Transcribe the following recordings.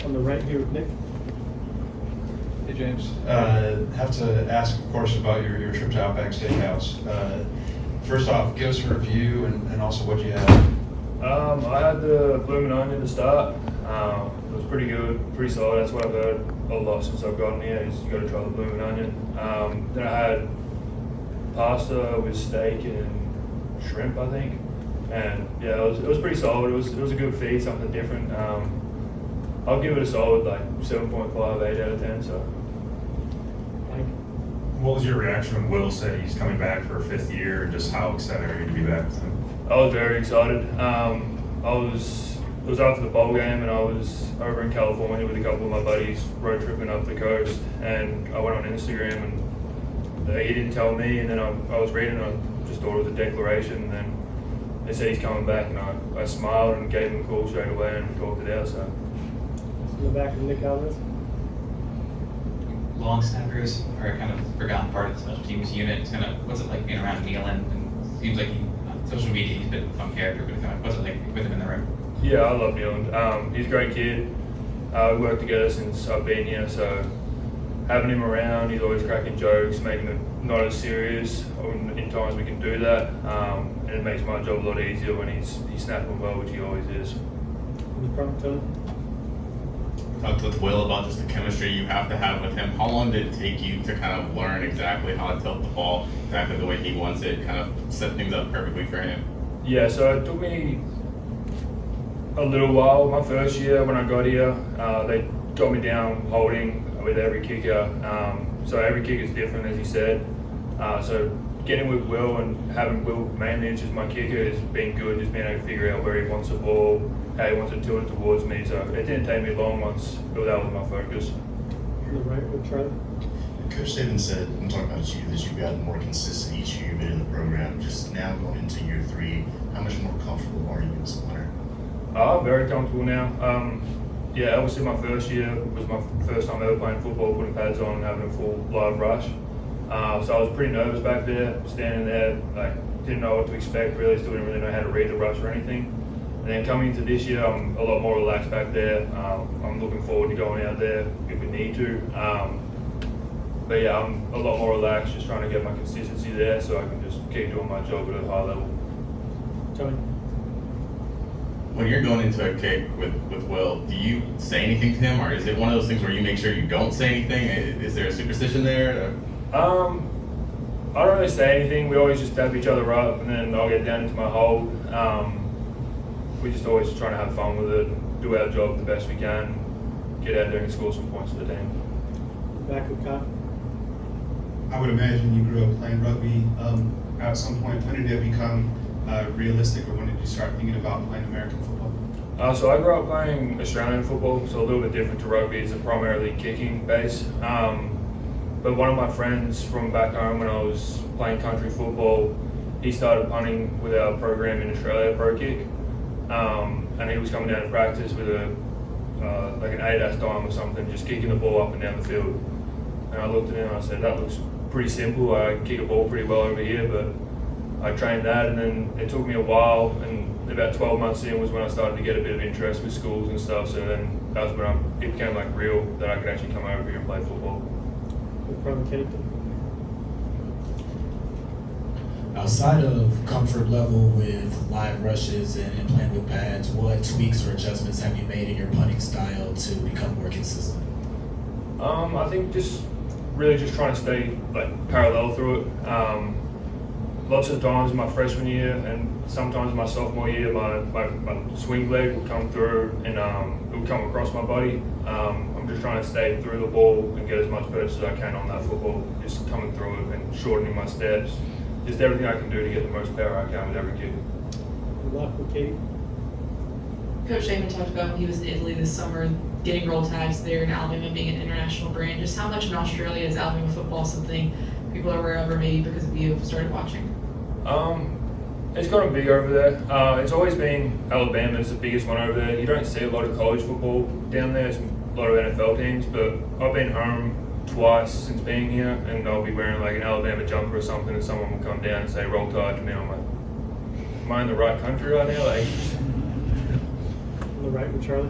On the right here with Nick. Hey James, have to ask, of course, about your trip to Outback Steakhouse. First off, give us a review and also what you had. I had the bloomin' onion to start. It was pretty good, pretty solid. That's what I've heard a lot since I've gotten here. Is you got to try the bloomin' onion. Then I had pasta with steak and shrimp, I think. And yeah, it was pretty solid. It was a good feed, something different. I'll give it a solid like 7.5, 8 out of 10. So. What was your reaction when Will said he's coming back for a 5th year, and just how excited are you to be back with him? I was very excited. It was after the bowl game, and I was over in California with a couple of my buddies road tripping up the coast, and I went on Instagram, and he didn't tell me, and then I was reading, and I just thought it was a declaration, and then they said he's coming back, and I smiled and gave him a call straight away, and we talked it out. So. In the back of Nick Alvarez. Long snappers are a kind of forgotten part of the special teams unit. Kind of, what's it like being around Nealon? And seems like on social media he's been a fun character, but kind of, what's it like with him in the room? Yeah, I love Nealon. He's a great kid. We worked together since I've been here, so having him around, he's always cracking jokes, making it not as serious. In times we can do that, and it makes my job a lot easier when he's snapping well, which he always is. In the front, Tony. Talked with Will about just the chemistry you have to have with him. How long did it take you to kind of learn exactly how to tilt the ball, exactly the way he wants it, kind of set things up perfectly for him? Yeah, so it took me a little while. My first year when I got here, they got me down holding with every kicker. So every kick is different, as he said. So getting with Will and having Will mainly as my kicker has been good, just being able to figure out where he wants the ball, how he wants to tilt it towards me. So it didn't take me long once that was my focus. On the right with Charlie. Coach Saban said, I'm talking about you, that you've gotten more consistent each year you've been in the program. Just now going into year 3, how much more comfortable are you as a punter? I'm very comfortable now. Yeah, obviously my first year was my first time ever playing football, putting pads on and having a full live rush. So I was pretty nervous back there, standing there, like didn't know what to expect really, still didn't really know how to read the rush or anything. And then coming into this year, I'm a lot more relaxed back there. I'm looking forward to going out there if we need to. But yeah, I'm a lot more relaxed, just trying to get my consistency there so I can just keep doing my job at a high level. Tony. When you're going into a kick with Will, do you say anything to him, or is it one of those things where you make sure you don't say anything? Is there a superstition there? I don't really say anything. We always just dab each other up, and then I'll get down into my hold. We just always trying to have fun with it, do our job the best we can, get out there and score some points for the team. Back with Kyle. I would imagine you grew up playing rugby. At some point, when did it become realistic, or when did you start thinking about playing American football? So I grew up playing Australian football, so a little bit different to rugby. It's a primarily kicking base. But one of my friends from back home when I was playing country football, he started punting with our program in Australia, Pro Kick. And he was coming down to practice with like an 8-ass dime or something, just kicking the ball up and down the field. And I looked at him and I said, that looks pretty simple. I kick a ball pretty well over here, but I trained that, and then it took me a while, and about 12 months in was when I started to get a bit of interest with schools and stuff. So then that was when it became like real that I could actually come over here and play football. With Brother Kennington. Outside of comfort level with live rushes and playing with pads, what tweaks or adjustments have you made in your punting style to become more consistent? I think just really just trying to stay like parallel through it. Lots of times in my freshman year and sometimes in my sophomore year, my swing leg will come through and it will come across my body. I'm just trying to stay through the ball and get as much burst as I can on that football, just coming through it and shortening my steps. Just everything I can do to get the most power I can with every kick. Good luck with Katie. Coach Saban talked about when he was in Italy this summer, getting roll tags there, and Alabama being an international brand. Just how much in Australia is Alabama football something people are aware of, or maybe because of you have started watching? It's gotten big over there. It's always been Alabama's the biggest one over there. You don't see a lot of college football down there. It's a lot of NFL teams, but I've been home twice since being here, and I'll be wearing like an Alabama jumper or something, and someone will come down and say "Roll Tide" to me. I'm like, am I in the right country right now? Like, On the right with Charlie.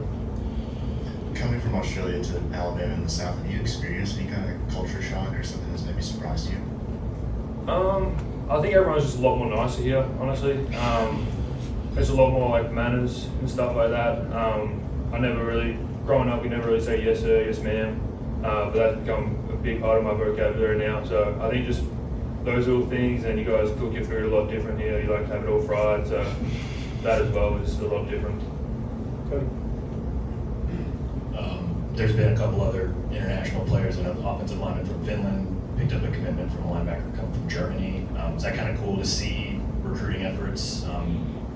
Coming from Australia to Alabama in the South, have you experienced any kind of culture shock or something that's maybe surprised you? I think everyone's just a lot more nicer here, honestly. There's a lot more like manners and stuff like that. I never really, growing up, you never really say yes sir, yes ma'am, but that's become a big part of my vocabulary now. So I think just those little things, and you guys cook your food a lot different here. You like to have it all fried, so that as well is a lot different. Cody? There's been a couple other international players and an offensive lineman from Finland picked up a commitment from a linebacker come from Germany. Is that kind of cool to see recruiting efforts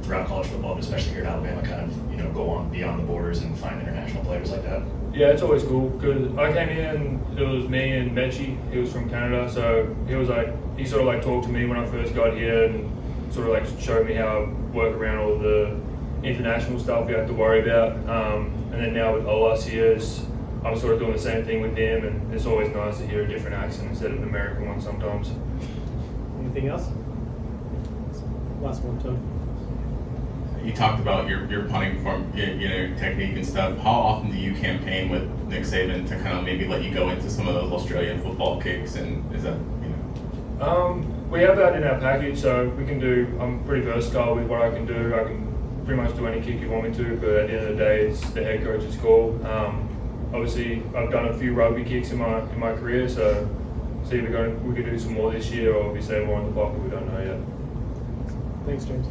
throughout college football, but especially here in Alabama, kind of go on beyond the borders and find international players like that? Yeah, it's always cool because I came in, it was me and Mechie. He was from Canada, so he sort of like talked to me when I first got here and sort of like showed me how to work around all the international stuff you have to worry about. And then now with Olas here, I'm sort of doing the same thing with him, and it's always nice to hear a different accent instead of an American one sometimes. Anything else? Last one, Tony. You talked about your punting form, technique and stuff. How often do you campaign with Nick Saban to kind of maybe let you go into some of those Australian football kicks? And is that, We have that in our package, so we can do. I'm pretty versatile with what I can do. I can pretty much do any kick you want me to, but at the end of the day, it's the head coach's call. Obviously, I've done a few rugby kicks in my career, so see if we could do some more this year, or if we say more in the pocket, we don't know yet. Thanks, James.